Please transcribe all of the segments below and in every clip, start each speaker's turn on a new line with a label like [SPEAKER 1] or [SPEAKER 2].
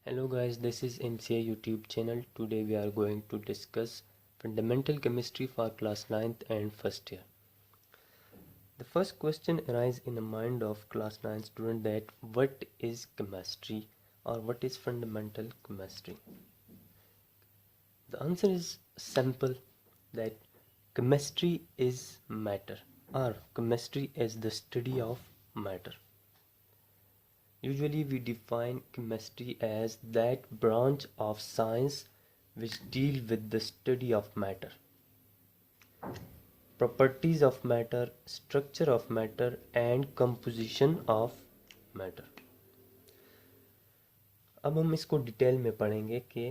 [SPEAKER 1] Hello guys, this is MCA YouTube channel. Today we are going to discuss fundamental chemistry for class 9th and first year. The first question arises in the mind of class 9 student that what is chemistry or what is fundamental chemistry? The answer is simple, that chemistry is matter or chemistry is the study of matter. Usually we define chemistry as that branch of science which deal with the study of matter, properties of matter, structure of matter and composition of matter. अब हम इसको detail में पढ़ेंगे कि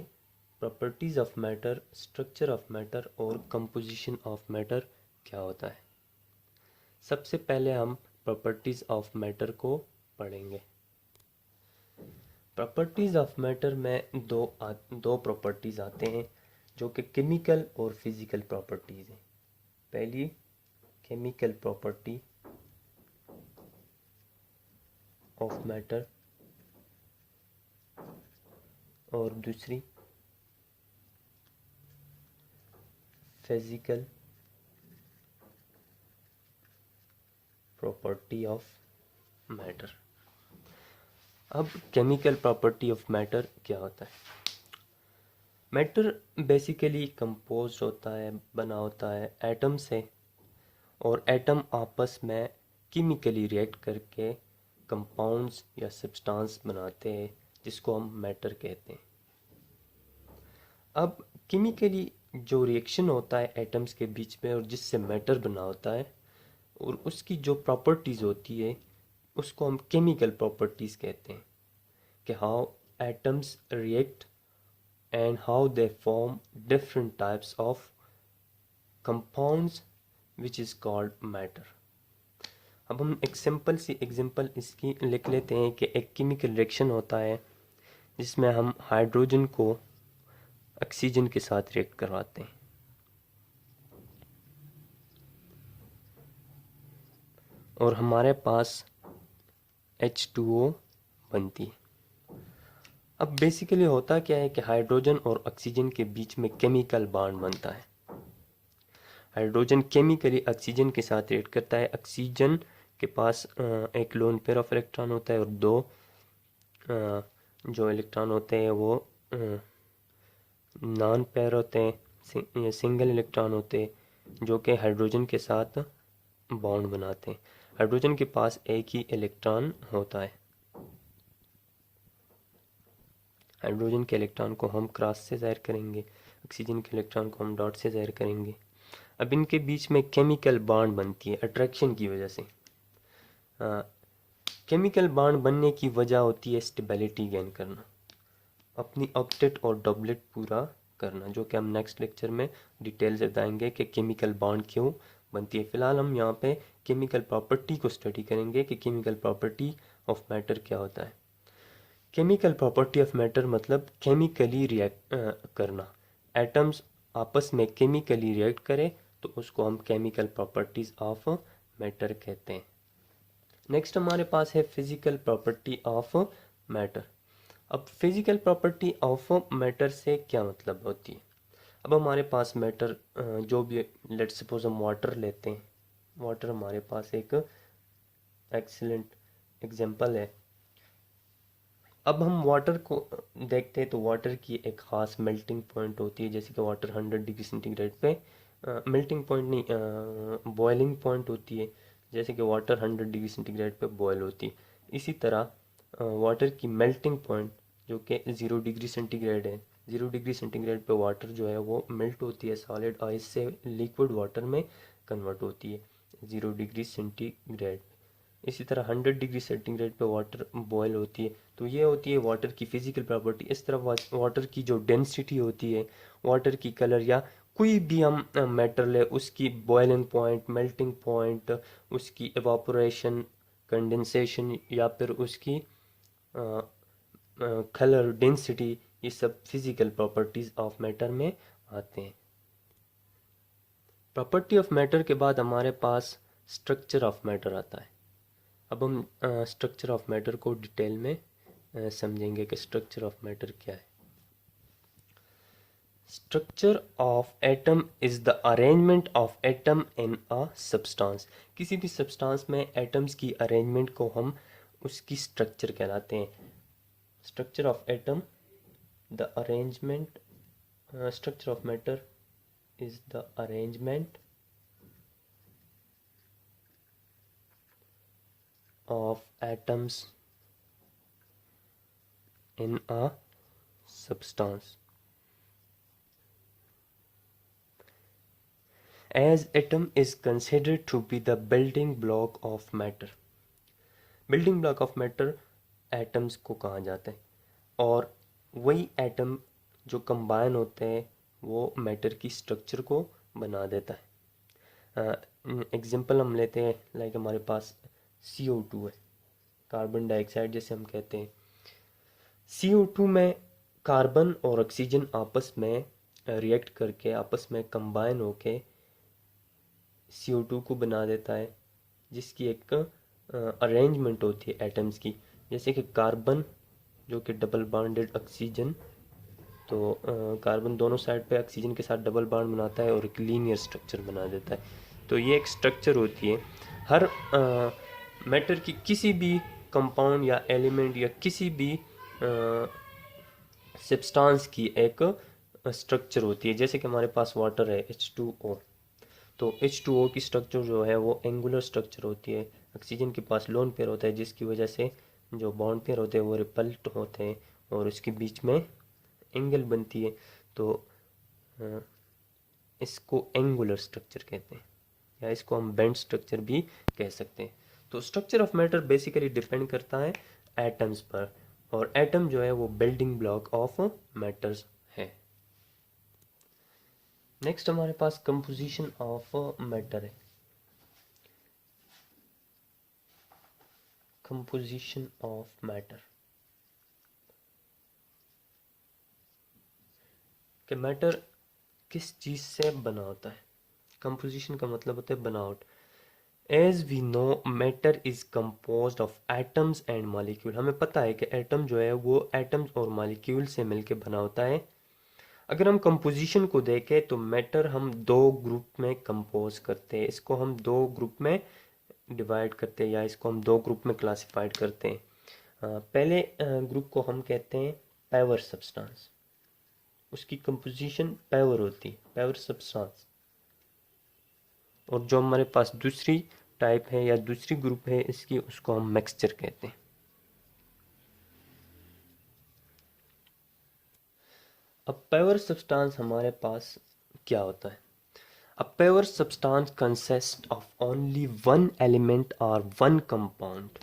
[SPEAKER 1] properties of matter, structure of matter और composition of matter क्या होता है। सबसे पहले हम प्रॉपर्टीज ऑफ मैटर को पढ़ेंगे। प्रॉपर्टीज ऑफ मैटर में दो प्रॉपर्टीज आते हैं जो कि केमिकल और फिजिकल प्रॉपर्टीज हैं। पहली केमिकल प्रॉपर्टी ऑफ मैटर और दूसरी फिजिकल प्रॉपर्टी ऑफ मैटर। अब केमिकल प्रॉपर्टी ऑफ मैटर क्या होता है? मैटर बेसिकली कंपोज होता है, बना होता है एटम से, और एटम आपस में केमिकली रिएक्ट करके कंपाउंड्स या सब्सटेंस बनाते हैं जिसको हम मैटर कहते हैं। अब केमिकली जो रिएक्शन होता है एटम्स के बीच में और जिससे मैटर बना होता है और उसकी जो प्रॉपर्टीज़ होती है उसको हम केमिकल प्रॉपर्टीज़ कहते हैं कि how atoms react and how they form different types of compounds which is called matter. अब हम एक सिंपल सी एग्जांपल इसकी लिख लेते हैं कि एक केमिकल रिएक्शन होता है जिसमें हम हाइड्रोजन को ऑक्सीजन के साथ रिएक्ट करवाते हैं और हमारे पास H2O बनती है। अब बेसिकली होता क्या है कि हाइड्रोजन और ऑक्सीजन के बीच में केमिकल बॉन्ड बनता है। हाइड्रोजन केमिकली ऑक्सीजन के साथ रिएक्ट करता है। ऑक्सीजन के पास एक लोन पेयर ऑफ इलेक्ट्रॉन होता है और दो जो इलेक्ट्रॉन होते हैं वो नॉन पेयर होते हैं, सिंगल इलेक्ट्रॉन होते हैं जो कि हाइड्रोजन के साथ बॉन्ड बनाते हैं। हाइड्रोजन के पास एक ही इलेक्ट्रॉन होता है। हाइड्रोजन के इलेक्ट्रॉन को हम क्रॉस से ज़ाहिर करेंगे, ऑक्सीजन के इलेक्ट्रॉन को हम डॉट से ज़ाहिर करेंगे। अब इनके बीच में केमिकल बॉन्ड बनती है अट्रैक्शन की वजह से। केमिकल बॉन्ड बनने की वजह होती है स्टेबिलिटी गेन करना, अपनी ऑक्टेट और डबलेट पूरा करना, जो कि हम नेक्स्ट लेक्चर में डिटेल से बताएंगे कि केमिकल बॉन्ड क्यों बनती है। फिलहाल हम यहाँ पे केमिकल प्रॉपर्टी को स्टडी करेंगे कि केमिकल प्रॉपर्टी ऑफ मैटर क्या होता है। केमिकल प्रॉपर्टी ऑफ मैटर मतलब केमिकली रिएक्ट करना, एटम्स आपस में केमिकली रिएक्ट करें तो उसको हम केमिकल प्रॉपर्टीज ऑफ मैटर कहते हैं। नेक्स्ट हमारे पास है फिजिकल प्रॉपर्टी ऑफ मैटर। अब फिजिकल प्रॉपर्टी ऑफ मैटर से क्या मतलब होती है? अब हमारे पास मैटर जो भी, लेट्स सपोज हम वाटर लेते हैं, वाटर हमारे पास एक एक्सीलेंट एग्जांपल है। अब हम वाटर को देखते हैं तो वाटर की एक ख़ास मेल्टिंग पॉइंट होती है, जैसे कि वाटर 100 डिग्री सेंटीग्रेड पे मेल्टिंग पॉइंट नहीं, बॉइलिंग पॉइंट होती है, जैसे कि वाटर 100 डिग्री सेंटीग्रेड पे बॉयल होती है। इसी तरह वाटर की मेल्टिंग पॉइंट जो कि 0 डिग्री सेंटीग्रेड है, 0 डिग्री सेंटीग्रेड पे वाटर जो है वो मेल्ट होती है, सॉलिड आइस से लिक्विड वाटर में कन्वर्ट होती है 0 डिग्री सेंटीग्रेड। इसी तरह 100 डिग्री सेंटीग्रेड पे वाटर बॉयल होती है। तो ये होती है वाटर की फिजिकल प्रॉपर्टी। इस तरह वाटर की जो डेंसिटी होती है, वाटर की कलर या कोई भी हम मैटर ले, उसकी बॉइलिंग पॉइंट, मेल्टिंग पॉइंट, उसकी एवापोरेशन, कंडेंसेशन या फिर उसकी कलर डेंसिटी, ये सब फिजिकल प्रॉपर्टीज ऑफ मैटर में आते हैं। प्रॉपर्टी ऑफ मैटर के बाद हमारे पास स्ट्रक्चर ऑफ मैटर आता है। अब हम स्ट्रक्चर ऑफ मैटर को डिटेल में समझेंगे कि स्ट्रक्चर ऑफ मैटर क्या है। Structure of atom is the arrangement of atom in a substance. किसी भी सब्सटेंस में एटम्स की अरेंजमेंट को हम उसकी स्ट्रक्चर कहलाते हैं। Structure of atom, the arrangement, structure of matter is the arrangement of atoms in a substance. As atom is considered to be the building block of matter. Building block of matter atoms को कहा जाता है, और वही atom जो combine होते हैं वो मैटर की स्ट्रक्चर को बना देता है। एग्जांपल हम लेते हैं, लाइक हमारे पास CO2 है, कार्बन डाइऑक्साइड जैसे हम कहते हैं। CO2 में कार्बन और ऑक्सीजन आपस में रिएक्ट करके आपस में कंबाइन होके CO2 को बना देता है, जिसकी एक अरेंजमेंट होती है एटम्स की। जैसे कि कार्बन जो कि डबल बॉन्डेड ऑक्सीजन, तो कार्बन दोनों साइड पे ऑक्सीजन के साथ डबल बॉन्ड बनाता है और एक लीनियर स्ट्रक्चर बना देता है। तो ये एक स्ट्रक्चर होती है। हर मैटर की किसी भी कंपाउंड या एलिमेंट या किसी भी सब्सटेंस की एक स्ट्रक्चर होती है। जैसे कि हमारे पास वाटर है H2O, तो H2O की स्ट्रक्चर जो है वो एंगुलर स्ट्रक्चर होती है। ऑक्सीजन के पास लोन पेयर होता है, जिसकी वजह से जो बॉन्ड पेयर होते हैं वो रिपल्ट होते हैं और उसके बीच में एंगल बनती है, तो इसको एंगुलर स्ट्रक्चर कहते हैं, या इसको हम बेंड स्ट्रक्चर भी कह सकते हैं। तो structure of matter basically depend करता है एटम्स पर, और एटम जो है वो बिल्डिंग ब्लॉक ऑफ मैटर्स है। नेक्स्ट हमारे पास कंपोजिशन ऑफ मैटर है। कंपोजिशन ऑफ मैटर, कि मैटर किस चीज से बना होता है। कंपोजिशन का मतलब होता है बनावट। As we know matter is composed of atoms and molecule. हमें पता है कि एटम जो है वो एटम्स और मॉलिक्यूल से मिलकर बना होता है। अगर हम कंपोजिशन को देखें तो मैटर हम दो ग्रुप में कंपोज करते हैं, इसको हम दो ग्रुप में डिवाइड करते हैं, या इसको हम दो ग्रुप में क्लासिफाइड करते हैं। पहले ग्रुप को हम कहते हैं पेवर सब्सटेंस, उसकी कंपोजिशन पेवर होती है, पेवर सब्सटेंस। और जो हमारे पास दूसरी टाइप है या दूसरी ग्रुप है इसकी, उसको हम मिक्सचर कहते हैं। अब पेवर सब्सटेंस हमारे पास क्या होता है। A pure substance consists of only one element or one compound.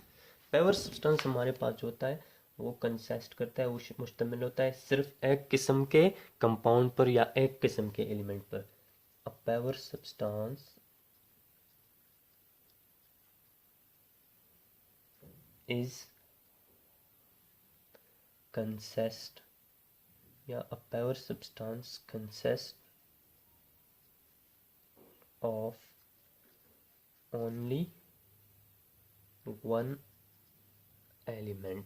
[SPEAKER 1] Pure substance हमारे पास जो होता है वो कंसिस्ट करता है, वो मुश्तमिल होता है सिर्फ एक किस्म के कंपाउंड पर या एक किस्म के एलिमेंट पर। A pure substance is consist या a pure substance consists of only one element,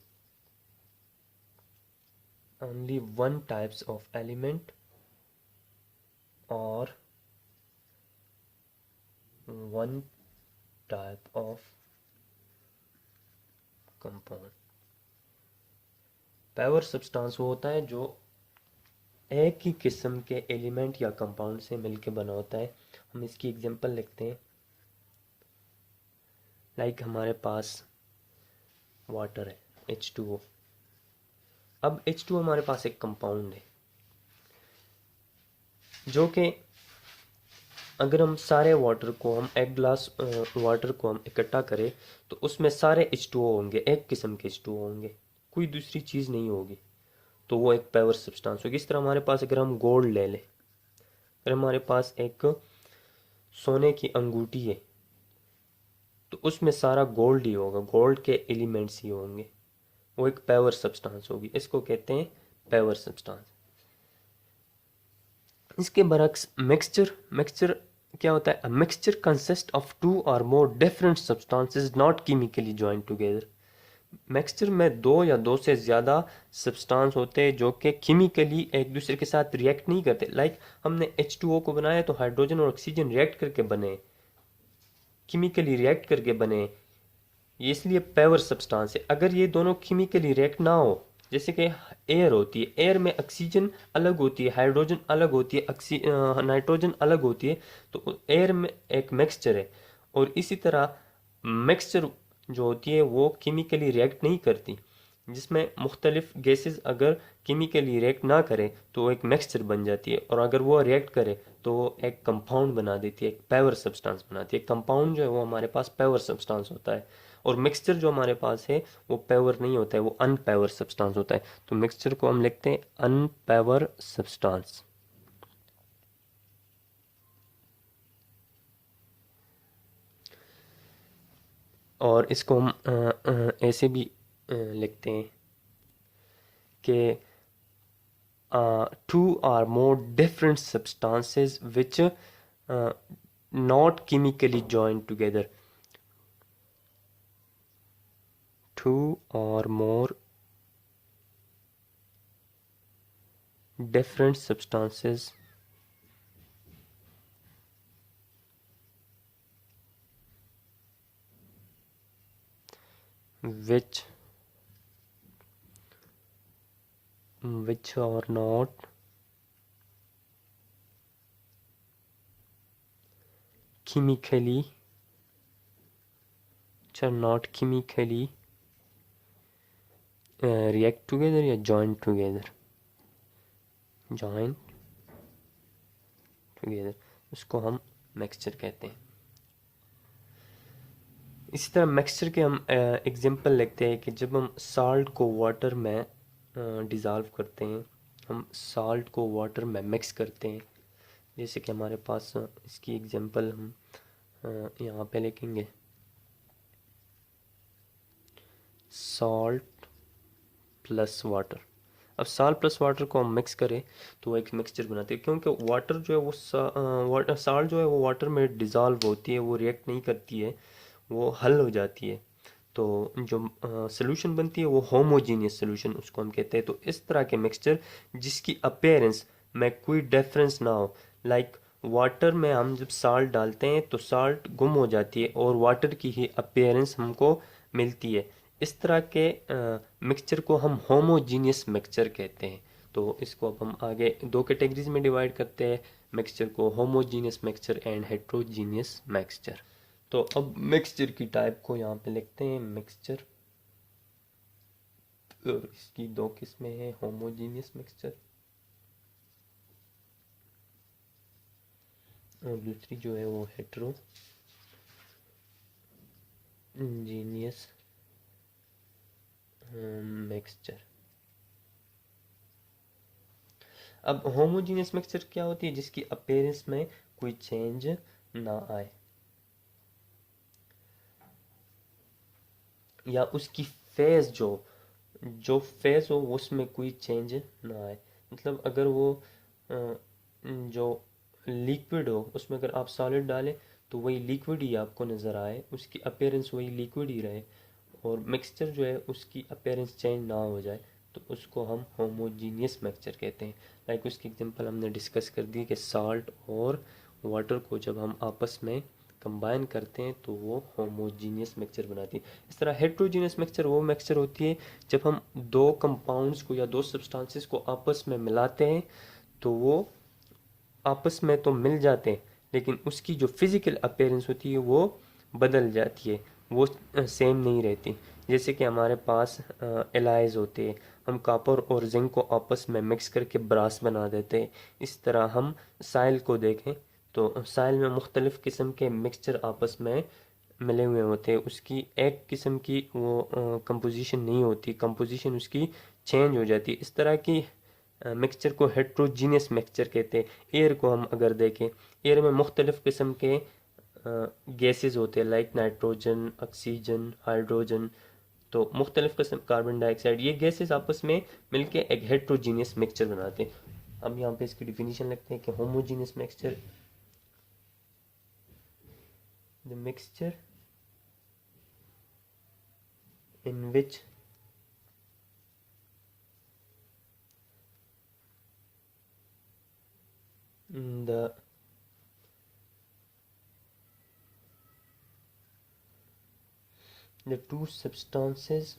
[SPEAKER 1] only one types of element or one type of compound. Pure substance वो होता है जो एक ही किस्म के एलिमेंट या कंपाउंड से मिलकर बना होता है। हम इसकी एग्जांपल लिखते हैं, लाइक हमारे पास वाटर है H2O। अब H2O हमारे पास एक कंपाउंड है जो कि अगर हम सारे वाटर को, हम एक ग्लास वाटर को हम इकट्ठा करें तो उसमें सारे H2O होंगे, एक किस्म के H2O होंगे, कोई दूसरी चीज़ नहीं होगी, तो वो एक प्योर सब्सटेंस होगी। इस तरह हमारे पास अगर हम गोल्ड ले लें, अगर हमारे पास एक सोने की अंगूठी है तो उसमें सारा गोल्ड ही होगा, गोल्ड के एलिमेंट्स ही होंगे, वो एक प्योर सब्सटेंस होगी, इसको कहते हैं प्योर सब्सटेंस। इसके बरक्स मिक्सचर क्या होता है। मिक्सचर कंसिस्ट ऑफ टू और more different substances not chemically joined together. Mixture में दो या दो से ज़्यादा सब्सटेंस होते हैं जो कि केमिकली एक दूसरे के साथ रिएक्ट नहीं करते। लाइक हमने H2O को बनाया तो हाइड्रोजन और ऑक्सीजन रिएक्ट करके बने, केमिकली रिएक्ट करके बने, ये इसलिए पेवर सब्सटेंस है। अगर ये दोनों केमिकली रिएक्ट ना हो, जैसे कि एयर होती है, एयर में ऑक्सीजन अलग होती है, हाइड्रोजन अलग होती है, नाइट्रोजन अलग होती है, तो एयर में एक मिक्सचर है। और इसी तरह मिक्सचर जो होती है वो केमिकली रिएक्ट नहीं करती, जिसमें मुख्तलिफ गैसेस अगर केमिकली रिएक्ट ना करे तो वो एक मिक्सचर बन जाती है, और अगर वो रिएक्ट करे तो वो एक कंपाउंड बना देती है, एक पेवर सब्सटेंस बनाती है। कंपाउंड जो है वो हमारे पास पेवर सब्सटेंस होता है, और मिक्सचर जो हमारे पास है वो पेवर नहीं होता है, वो अनपेवर सब्सटेंस होता है। तो मिक्सचर को हम लिखते हैं अनपेवर सब्सटेंस। और इसको हम ऐसे भी लिखते हैं कि two or more different substances which not chemically joined together. Two or more different substances which are not chemically react together या join together, उसको हम मिक्सचर कहते हैं। इसी तरह मिक्सचर के हम एग्जांपल लिखते हैं कि जब हम साल्ट को वाटर में डिज़ोल्व करते हैं, हम साल्ट को वाटर में मिक्स करते हैं। जैसे कि हमारे पास इसकी एग्जांपल हम यहाँ पे लिखेंगे, सॉल्ट प्लस वाटर। अब साल्ट प्लस वाटर को हम मिक्स करें तो एक मिक्सचर बनाते हैं, क्योंकि वाटर जो है वो साल्ट जो है वो वाटर में डिज़ोल्व होती है, वो रिएक्ट नहीं करती है, वो हल हो जाती है। तो जो सोल्यूशन बनती है वो होमोजीनियस सोल्यूशन उसको हम कहते हैं। तो इस तरह के मिक्सचर जिसकी अपीयरेंस में कोई डिफरेंस ना हो, लाइक वाटर में हम जब साल्ट डालते हैं तो साल्ट गुम हो जाती है और वाटर की ही अपीयरेंस हमको मिलती है। इस तरह के मिक्सचर को हम होमोजीनियस मिक्सचर कहते हैं। तो इसको अब हम आगे दो कैटेगरीज में डिवाइड करते हैं, मिक्सचर को homogeneous mixture and heterogeneous mixture. तो अब मिक्सचर की टाइप को यहाँ पे लिखते हैं, मिक्सचर। तो इसकी दो किस्में हैं, होमोजीनियस मिक्सचर और दूसरी जो है वो हेट्रोजीनियस मिक्सचर। अब होमोजीनियस मिक्सचर क्या होती है? जिसकी अपीयरेंस में कोई चेंज ना आए, या उसकी फेज जो फेज हो उसमें कोई चेंज ना आए। मतलब अगर वो जो लिक्विड हो उसमें अगर आप सॉलिड डालें तो वही लिक्विड ही आपको नज़र आए, उसकी अपीयरेंस वही लिक्विड ही रहे, और मिक्सचर जो है उसकी अपीयरेंस चेंज ना हो जाए, तो उसको हम होमोजीनियस मिक्सचर कहते हैं। लाइक उसकी एग्जांपल हमने डिस्कस कर दी कि साल्ट और वाटर को जब हम आपस में कंबाइन करते हैं तो वो होमोजीनियस मिक्सचर बनाती है। इस तरह हेट्रोजीनियस मिक्सचर वो मिक्सचर होती है जब हम दो कंपाउंड्स को या दो सब्सटेंसेस को आपस में मिलाते हैं तो वो आपस में तो मिल जाते हैं, लेकिन उसकी जो फिज़िकल अपीयरेंस होती है वो बदल जाती है, वो सेम नहीं रहती। जैसे कि हमारे पास एलाइज होते हैं, हम कॉपर और जिंक को आपस में मिक्स करके ब्रास बना देते हैं। इस तरह हम साइल को देखें तो साइल में मुख्तलिफ़ किस्म के मिक्सचर आपस में मिले हुए होते हैं, उसकी एक किस्म की वो कंपोजिशन नहीं होती, कंपोजिशन उसकी चेंज हो जाती है। इस तरह की मिक्सचर को हेट्रोजीनियस मिक्सचर कहते हैं। एयर को हम अगर देखें, एयर में मुख्तलिफ़ किस्म के गैसेस होते हैं, लाइक नाइट्रोजन, ऑक्सीजन, हाइड्रोजन, तो मुख्तलिफ़ किस्म, कार्बन डाइऑक्साइड, ये गैसेस आपस में मिलके एक हेट्रोजीनियस मिक्सचर बनाते हैं। अब यहाँ पे इसकी डिफिनीशन लगते हैं कि homogeneous mixture, the mixture in which the two substances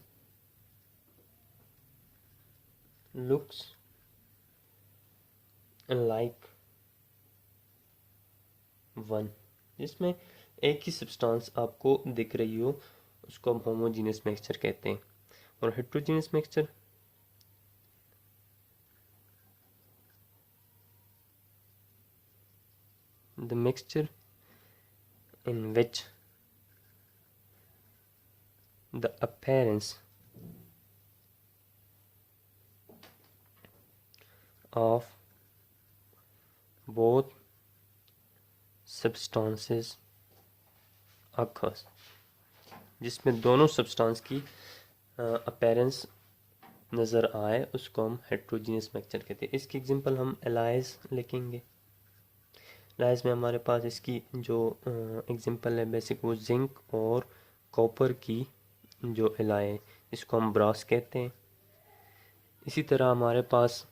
[SPEAKER 1] looks like one, जिसमें एक ही सब्सटेंस आपको दिख रही हो उसको हम होमोजीनियस मिक्सचर कहते हैं। और heterogeneous mixture the mixture in which the appearance of both substances occurs, जिसमें दोनों सब्सटेंस की अपीयरेंस नज़र आए उसको हम हेट्रोजीनियस मिक्सचर कहते हैं। इसकी एग्जांपल हम एलाइज लिखेंगे। एलाइज में हमारे पास इसकी जो एग्जांपल है बेसिक वो जिंक और कॉपर की जो एलाई है इसको हम ब्रास कहते हैं। इसी तरह हमारे पास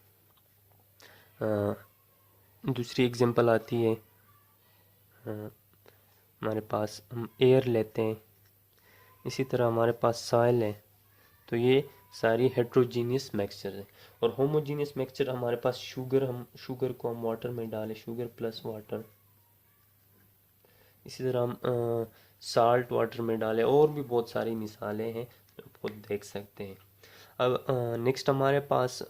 [SPEAKER 1] दूसरी एग्जांपल आती है, हमारे पास हम एयर लेते हैं। इसी तरह हमारे पास सॉइल है। तो ये सारी हेट्रोजीनियस मिक्सचर है। और होमोजीनियस मिक्सचर हमारे पास हम शुगर को हम वाटर में डालें, शुगर प्लस वाटर। इसी तरह हम साल्ट वाटर में डालें, और भी बहुत सारी मिसालें हैं वो देख सकते हैं। अब नेक्स्ट हमारे पास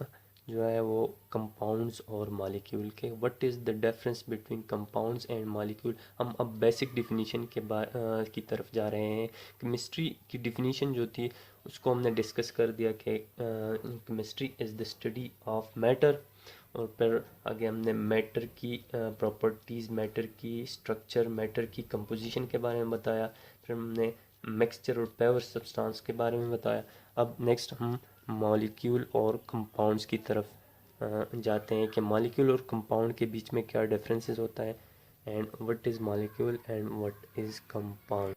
[SPEAKER 1] जो है वो कंपाउंड्स और मॉलिक्यूल के what is the difference between compounds and molecule. हम अब बेसिक डिफिनीशन की तरफ जा रहे हैं। केमिस्ट्री की डिफिनीशन जो थी उसको हमने डिस्कस कर दिया कि chemistry is the study of matter. और फिर आगे हमने मैटर की प्रॉपर्टीज़, मैटर की स्ट्रक्चर, मैटर की कंपोजिशन के बारे में बताया। फिर हमने मिक्सचर और प्योर सब्सटेंस के बारे में बताया। अब नेक्स्ट हम मॉलिक्यूल और कंपाउंड्स की तरफ जाते हैं कि मॉलिक्यूल और कंपाउंड के बीच में क्या डिफरेंसेस होता है and what is molecule and what is compound.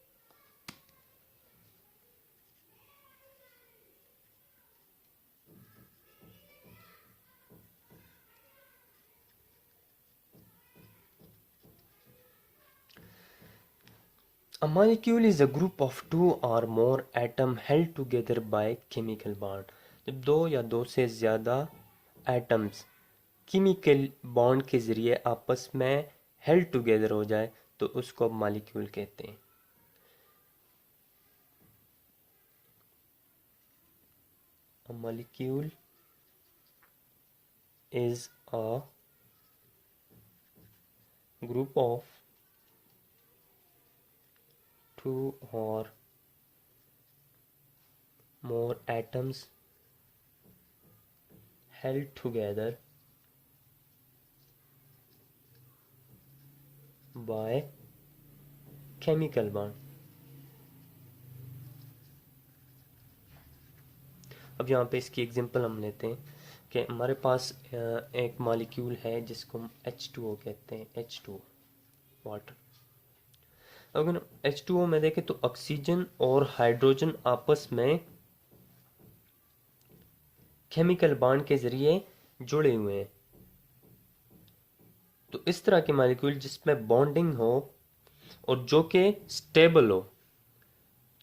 [SPEAKER 1] A molecule is a group of two or more atoms held together by chemical bond। जब दो या दो से ज़्यादा एटम्स केमिकल बॉन्ड के ज़रिए आपस में हेल्ड टुगेदर हो जाए तो उसको मॉलिक्यूल कहते हैं। A molecule is a group of two or more atoms held together by chemical bond। अब यहाँ पे इसकी एग्जांपल हम लेते हैं कि हमारे पास एक मॉलिक्यूल है जिसको हम H2O कहते हैं, H2O वाटर। अगर H2O में देखें तो ऑक्सीजन और हाइड्रोजन आपस में केमिकल बॉन्ड के जरिए जुड़े हुए हैं। तो इस तरह के मॉलिक्यूल जिसमें बॉन्डिंग हो और जो कि स्टेबल हो,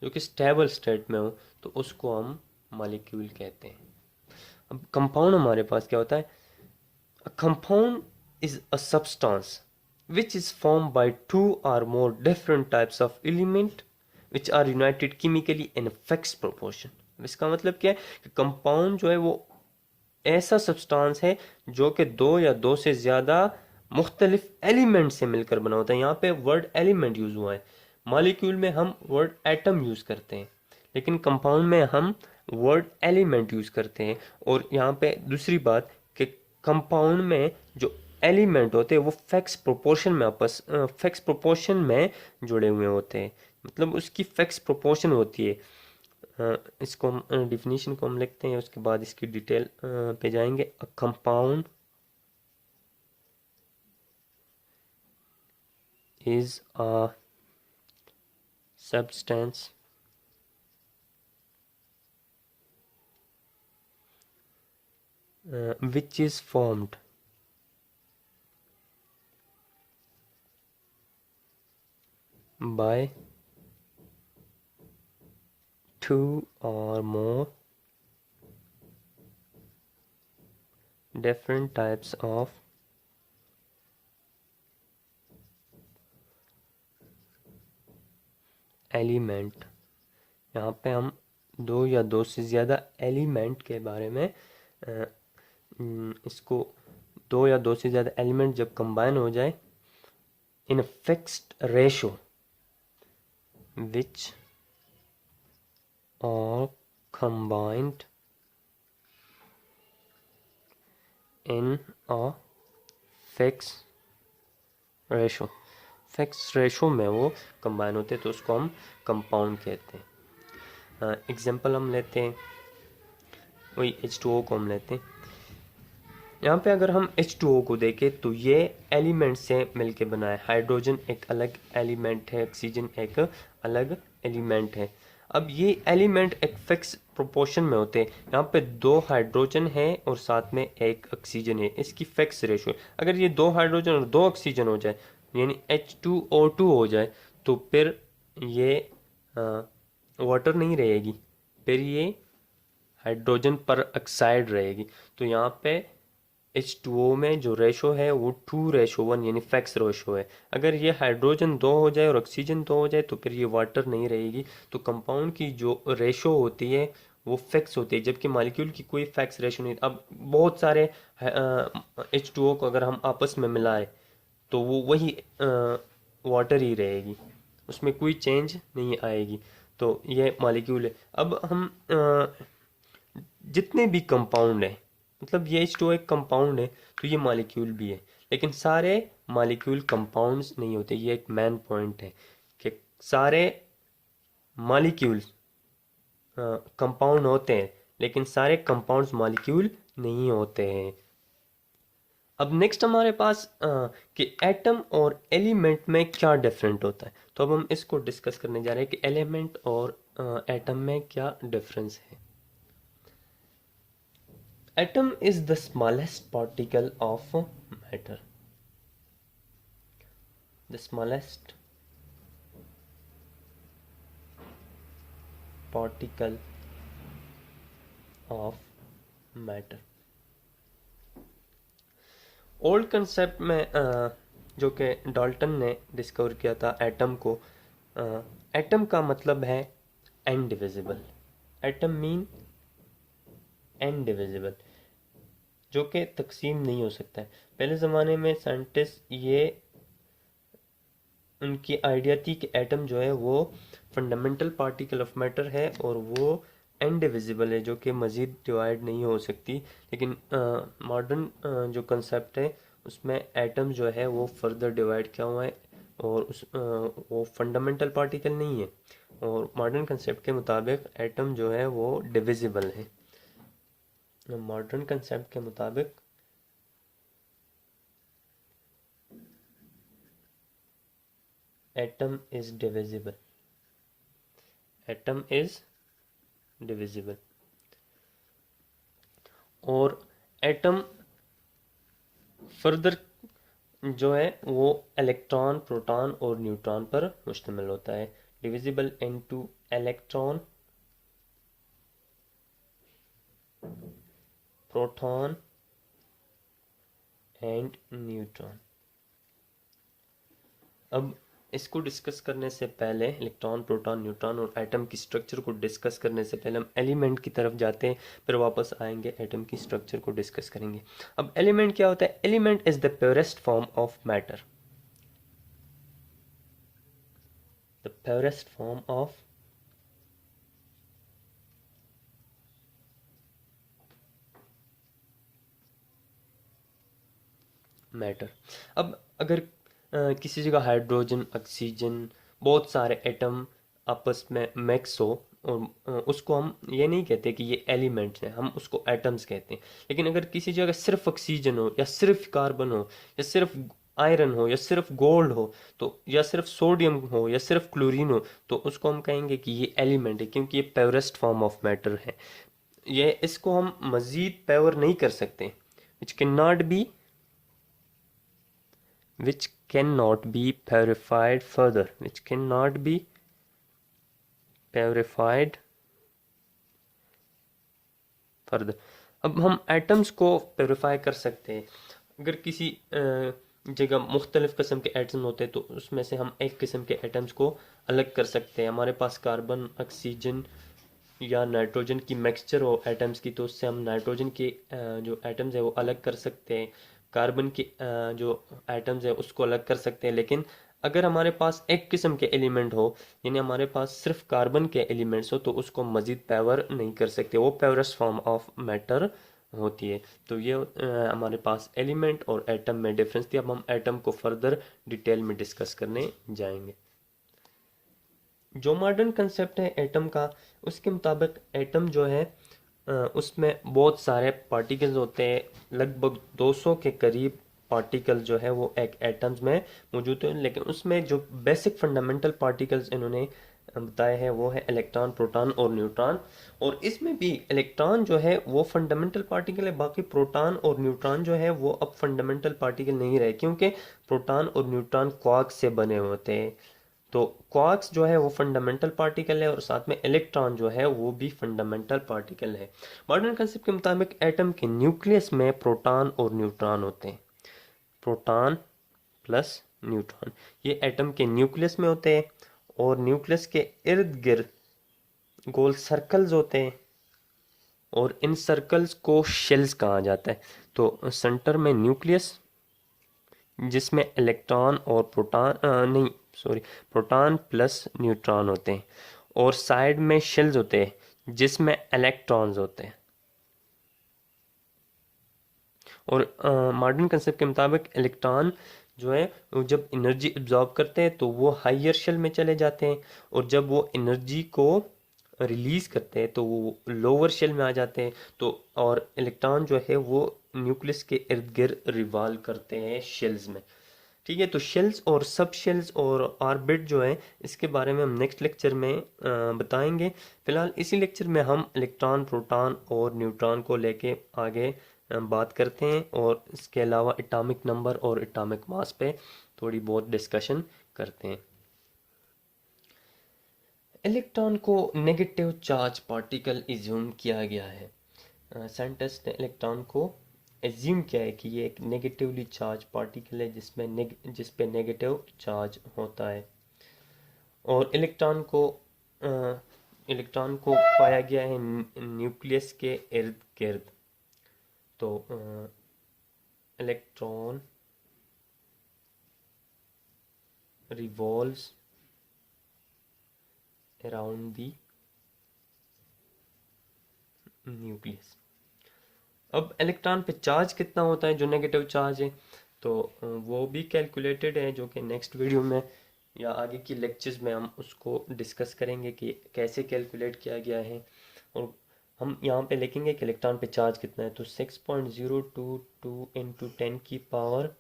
[SPEAKER 1] जो कि स्टेबल स्टेट में हो, तो उसको हम मॉलिक्यूल कहते हैं। अब कंपाउंड हमारे पास क्या होता है? A compound is a substance which is formed by two or more different types of element which are united chemically in a fixed proportion। इसका मतलब क्या है कि कंपाउंड जो है वो ऐसा सब्सटेंस है जो कि दो या दो से ज़्यादा मुख्तलिफ एलिमेंट से मिलकर बना होता है। यहाँ पे वर्ड एलिमेंट यूज़ हुआ है। मॉलिक्यूल में हम वर्ड एटम यूज़ करते हैं, लेकिन कंपाउंड में हम वर्ड एलिमेंट यूज़ करते हैं। और यहाँ पे दूसरी बात कि कंपाउंड में जो एलिमेंट होते हैं वो फिक्स प्रोपोर्शन में जुड़े हुए होते हैं, मतलब उसकी फिक्स प्रोपोर्शन होती है। इसको हम डिफिनीशन को हम लिखते हैं, उसके बाद इसकी डिटेल पे जाएंगे। A compound is a substance which is formed by two or more different types of element. यहाँ पे हम दो या दो से ज़्यादा एलिमेंट के बारे में इसको दो या दो से ज़्यादा एलिमेंट जब कंबाइन हो जाए in a fixed ratio which are combined in a fixed ratio। Fix ratio में वो कंबाइन होते हैं तो उसको हम कंपाउंड कहते हैं। एग्जांपल हम लेते हैं, वही H2O को हम लेते हैं। यहाँ पे अगर हम H2O को देखें तो ये एलिमेंट से मिलके बना है। हाइड्रोजन एक अलग एलिमेंट है, ऑक्सीजन एक अलग एलिमेंट है। अब ये एलिमेंट एक फिक्स प्रोपोर्शन में होते हैं। यहाँ पे दो हाइड्रोजन है और साथ में एक ऑक्सीजन है, इसकी फिक्स रेशो। अगर ये दो हाइड्रोजन और दो ऑक्सीजन हो जाए यानी H2O2 हो जाए तो फिर ये वाटर नहीं रहेगी, फिर ये हाइड्रोजन पर ऑक्साइड रहेगी। तो यहाँ पे H2O में जो रेशो है वो 2:1 यानी फिक्स रेशो है। अगर ये हाइड्रोजन दो हो जाए और ऑक्सीजन दो हो जाए तो फिर ये वाटर नहीं रहेगी। तो कंपाउंड की जो रेशो होती है वो फिक्स होती है, जबकि मॉलिक्यूल की कोई फिक्स रेशो नहीं। अब बहुत सारे H2O को अगर हम आपस में मिलाएं तो वो वही वाटर ही रहेगी, उसमें कोई चेंज नहीं आएगी। तो ये मॉलिक्यूल है। अब हम जितने भी कंपाउंड है, मतलब ये H2O एक कंपाउंड है तो ये मॉलिक्यूल भी है, लेकिन सारे मॉलिक्यूल कंपाउंड्स नहीं होते। ये एक मेन पॉइंट है कि सारे मॉलिक्यूल्स कंपाउंड होते हैं लेकिन सारे कंपाउंड्स मॉलिक्यूल नहीं होते हैं। अब नेक्स्ट हमारे पास कि एटम और एलिमेंट में क्या डिफरेंट होता है, तो अब हम इसको डिस्कस करने जा रहे हैं कि एलिमेंट और एटम में क्या डिफरेंस है। Atom is the smallest particle of matter. The smallest particle of matter. Old concept में जो कि डाल्टन ने डिस्कवर किया था एटम को, एटम का मतलब है इनडिविजिबल। एटम मीन इनडिविजिबल, जो कि तकसीम नहीं हो सकता है। पहले ज़माने में साइंटिस्ट ये उनकी आइडिया थी कि एटम जो है वो फंडामेंटल पार्टिकल ऑफ मैटर है और वो इनडिविजिबल है, जो कि मज़ीद डिवाइड नहीं हो सकती। लेकिन मॉडर्न जो कंसेप्ट है उसमें एटम जो है वो फर्दर डिवाइड किया हुआ है और वो फंडामेंटल पार्टिकल नहीं है। और मॉडर्न कंसेप्ट के मुताबिक एटम जो है वो डिविजिबल है। मॉडर्न कंसेप्ट के मुताबिक atom is divisible. Atom is divisible और एटम फर्दर जो है वो इलेक्ट्रॉन, प्रोटॉन और न्यूट्रॉन पर मुश्तमिल होता है। Divisible into electron, proton and neutron. अब इसको डिस्कस करने से पहले, इलेक्ट्रॉन, प्रोटॉन, न्यूट्रॉन और एटम की स्ट्रक्चर को डिस्कस करने से पहले हम एलिमेंट की तरफ जाते हैं, फिर वापस आएंगे एटम की स्ट्रक्चर को डिस्कस करेंगे। अब एलिमेंट क्या होता है? Element is the purest form of matter. The purest form of matter. अब अगर किसी जगह हाइड्रोजन, ऑक्सीजन, बहुत सारे एटम आपस में मिक्स हो और उसको हम ये नहीं कहते कि ये एलिमेंट्स हैं, हम उसको एटम्स कहते हैं। लेकिन अगर किसी जगह सिर्फ ऑक्सीजन हो या सिर्फ कार्बन हो या सिर्फ आयरन हो या सिर्फ गोल्ड हो तो, या सिर्फ सोडियम हो या सिर्फ क्लोरीन हो, तो उसको हम कहेंगे कि ये एलिमेंट है, क्योंकि ये प्योरेस्ट फॉर्म ऑफ मैटर है। ये इसको हम मज़ीद प्योर नहीं कर सकते, which cannot be purified further, which cannot be purified further। अब हम एटम्स को प्योरीफाई कर सकते हैं। अगर किसी जगह मुख्तलिफ किस्म के एटम होते हैं तो उसमें से हम एक किस्म के एटम्स को अलग कर सकते हैं। हमारे पास कार्बन, ऑक्सीजन या नाइट्रोजन की मिक्सचर हो एटम्स की, तो उससे हम नाइट्रोजन के जो एटम्स है वो अलग कर सकते हैं, कार्बन के जो एटम्स है उसको अलग कर सकते हैं। लेकिन अगर हमारे पास एक किस्म के एलिमेंट हो, यानी हमारे पास सिर्फ कार्बन के एलिमेंट्स हो, तो उसको मज़ीद पावर नहीं कर सकते, वो प्योरेस्ट फॉर्म ऑफ मैटर होती है। तो ये हमारे पास एलिमेंट और एटम में डिफरेंस थी। अब हम एटम को फर्दर डिटेल में डिस्कस करने जाएंगे। जो मॉडर्न कंसेप्ट है एटम का, उसके मुताबिक एटम जो है उसमें बहुत सारे पार्टिकल्स होते हैं। लगभग 200 के करीब पार्टिकल जो है वो एक एटम्स में मौजूद है। लेकिन उसमें जो बेसिक फंडामेंटल पार्टिकल्स इन्होंने बताए हैं वो है इलेक्ट्रॉन, प्रोटॉन और न्यूट्रॉन। और इसमें भी इलेक्ट्रॉन जो है वो फंडामेंटल पार्टिकल है, बाकी प्रोटॉन और न्यूट्रॉन जो है वो अब फंडामेंटल पार्टिकल नहीं रहे, क्योंकि प्रोटॉन और न्यूट्रॉन क्वार्क से बने होते हैं। तो क्वार्क्स जो है वो फंडामेंटल पार्टिकल है और साथ में इलेक्ट्रॉन जो है वो भी फंडामेंटल पार्टिकल है। मॉडर्न कंसेप्ट के मुताबिक एटम के न्यूक्लियस में प्रोटॉन और न्यूट्रॉन होते हैं, प्रोटॉन प्लस न्यूट्रॉन, ये एटम के न्यूक्लियस में होते हैं। और न्यूक्लियस के इर्द गिर्द गोल सर्कल्स होते हैं और इन सर्कल्स को शेल्स कहा जाता है। तो सेंटर में न्यूक्लियस जिसमें इलेक्ट्रॉन और प्रोटॉन नहीं सॉरी प्रोटॉन प्लस न्यूट्रॉन होते हैं, और साइड में शेल्स होते हैं जिसमें इलेक्ट्रॉन्स होते हैं। और मॉडर्न कंसेप्ट के मुताबिक इलेक्ट्रॉन जो है वो जब एनर्जी एब्जॉर्ब करते हैं तो वो हायर शेल में चले जाते हैं, और जब वो एनर्जी को रिलीज करते हैं तो वो लोअर शेल में आ जाते हैं। तो और इलेक्ट्रॉन जो है वो न्यूक्लियस के इर्द गिर्द रिवॉल्व करते हैं शेल्स में। ठीक है, तो शेल्स और सब शेल्स और ऑर्बिट जो है इसके बारे में हम नेक्स्ट लेक्चर में बताएंगे। फिलहाल इसी लेक्चर में हम इलेक्ट्रॉन, प्रोटॉन और न्यूट्रॉन को लेके आगे बात करते हैं, और इसके अलावा एटॉमिक नंबर और एटॉमिक मास पे थोड़ी बहुत डिस्कशन करते हैं। इलेक्ट्रॉन को नेगेटिव चार्ज पार्टिकल इज्यूम किया गया है। साइंटिस्ट ने इलेक्ट्रॉन को एज्यूम किया है कि ये एक नेगेटिवली चार्ज पार्टिकल है जिस पे नेगेटिव चार्ज होता है। और इलेक्ट्रॉन को पाया गया है न्यूक्लियस के इर्द गिर्द। तो electron revolves around the nucleus. अब इलेक्ट्रॉन पे चार्ज कितना होता है जो नेगेटिव चार्ज है, तो वो भी कैलकुलेटेड है, जो कि नेक्स्ट वीडियो में या आगे की लेक्चर्स में हम उसको डिस्कस करेंगे कि कैसे कैलकुलेट किया गया है। और हम यहाँ पे लिखेंगे कि इलेक्ट्रॉन पे चार्ज कितना है, तो 6.022 इंटू 10 की पावर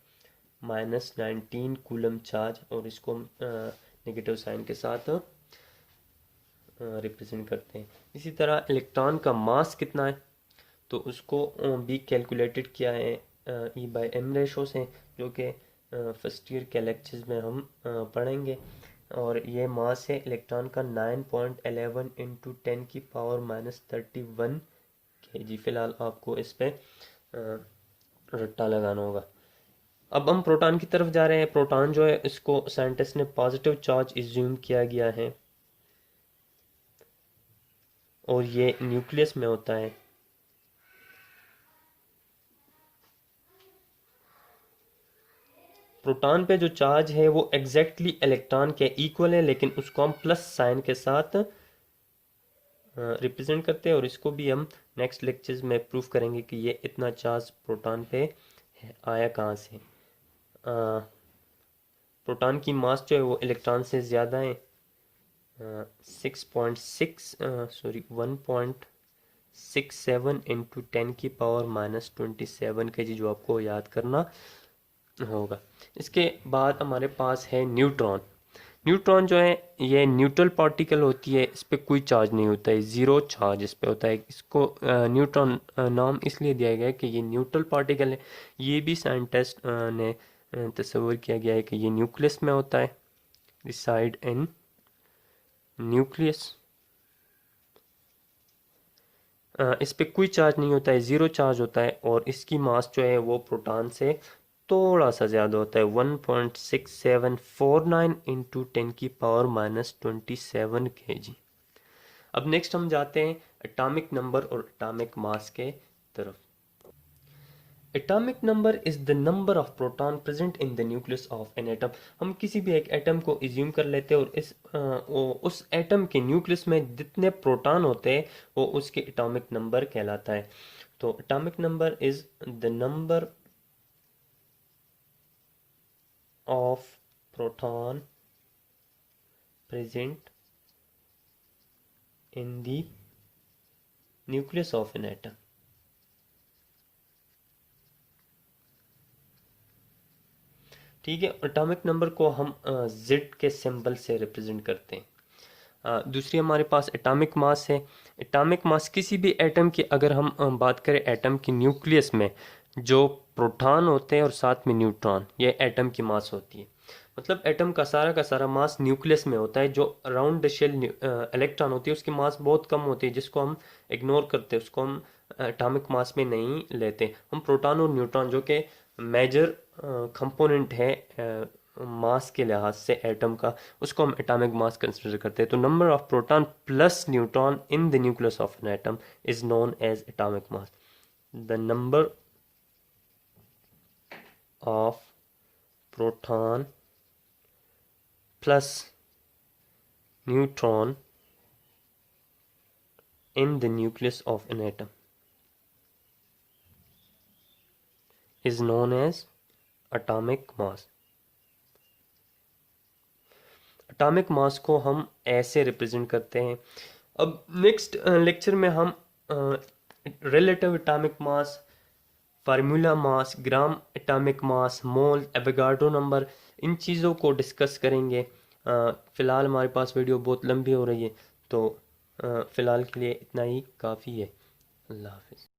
[SPEAKER 1] -19 कूलम चार्ज, और इसको नेगेटिव साइन के साथ रिप्रेजेंट करते हैं। इसी तरह इलेक्ट्रॉन का मास कितना है, तो उसको भी कैलकुलेटेड किया है E/m रेशो से, जो कि फर्स्ट ईयर के लेक्चर्स में हम पढ़ेंगे। और ये मास है इलेक्ट्रॉन का 9.11 इंटू 10 की पावर -31 kg। फिलहाल आपको इस पे रट्टा लगाना होगा। अब हम प्रोटॉन की तरफ जा रहे हैं। प्रोटॉन जो है इसको साइंटिस्ट ने पॉजिटिव चार्ज इज्यूम किया गया है, और ये न्यूक्लियस में होता है। प्रोटॉन पे जो चार्ज है वो एग्जैक्टली इलेक्ट्रॉन के इक्वल है, लेकिन उसको हम प्लस साइन के साथ रिप्रेजेंट करते हैं, और इसको भी हम नेक्स्ट लेक्चर्स में प्रूफ करेंगे कि ये इतना चार्ज प्रोटॉन पे आया कहाँ से। प्रोटॉन की मास जो है वो इलेक्ट्रॉन से ज़्यादा है, 1.67 इंटू 10 की पावर -27 kg, जो आपको याद करना होगा। इसके बाद हमारे पास है न्यूट्रॉन। न्यूट्रॉन जो है ये न्यूट्रल पार्टिकल होती है, इस पे कोई चार्ज नहीं होता है, ज़ीरो चार्ज इस पे होता है। इसको न्यूट्रॉन नाम इसलिए दिया गया है कि ये न्यूट्रल पार्टिकल है। ये भी साइंटिस्ट ने तस्वीर किया गया है कि ये न्यूक्लियस में होता है, रिसाइड इन न्यूक्लियस। इस पे कोई चार्ज नहीं होता है, ज़ीरो चार्ज होता है, और इसकी मास जो है वो प्रोटॉन से थोड़ा सा ज़्यादा होता है, 1.6749 इंटू 10⁻⁻27 kg। अब नेक्स्ट हम जाते हैं एटॉमिक नंबर और एटॉमिक मास के तरफ। Atomic number is the number of proton present in the nucleus of an atom. हम किसी भी एक एटम को इज्यूम कर लेते हैं और उस एटम के न्यूक्लियस में जितने प्रोटॉन होते हैं वो उसके एटॉमिक नंबर कहलाता है। तो atomic number is the number of proton present in the nucleus of an atom. ठीक है, एटॉमिक नंबर को हम जेड के सिंबल से रिप्रेजेंट करते हैं। दूसरी हमारे पास एटॉमिक मास है। एटॉमिक मास किसी भी एटम की अगर हम बात करें, एटम की न्यूक्लियस में जो प्रोटॉन होते हैं और साथ में न्यूट्रॉन, ये एटम की मास होती है। मतलब एटम का सारा मास न्यूक्लियस में होता है। जो अराउंड द शेल इलेक्ट्रॉन होती है उसकी मास बहुत कम होती है, जिसको हम इग्नोर करते हैं, उसको हम एटॉमिक मास में नहीं लेते। हम प्रोटॉन और न्यूट्रॉन जो कि मेजर कंपोनेंट है मास के लिहाज से एटम का, उसको हम एटॉमिक मास कंसिडर करते हैं। तो number of proton plus neutron in the nucleus of an atom is known as atomic mass. The number of proton plus neutron in the nucleus of an atom is known as atomic mass। Atomic mass को हम ऐसे represent करते हैं। अब next lecture में हम relative atomic mass, formula mass, gram atomic mass, mole, Avogadro number, इन चीज़ों को डिस्कस करेंगे। फ़िलहाल हमारे पास वीडियो बहुत लंबी हो रही है, तो फ़िलहाल के लिए इतना ही काफ़ी है। अल्लाह हाफ़िज़।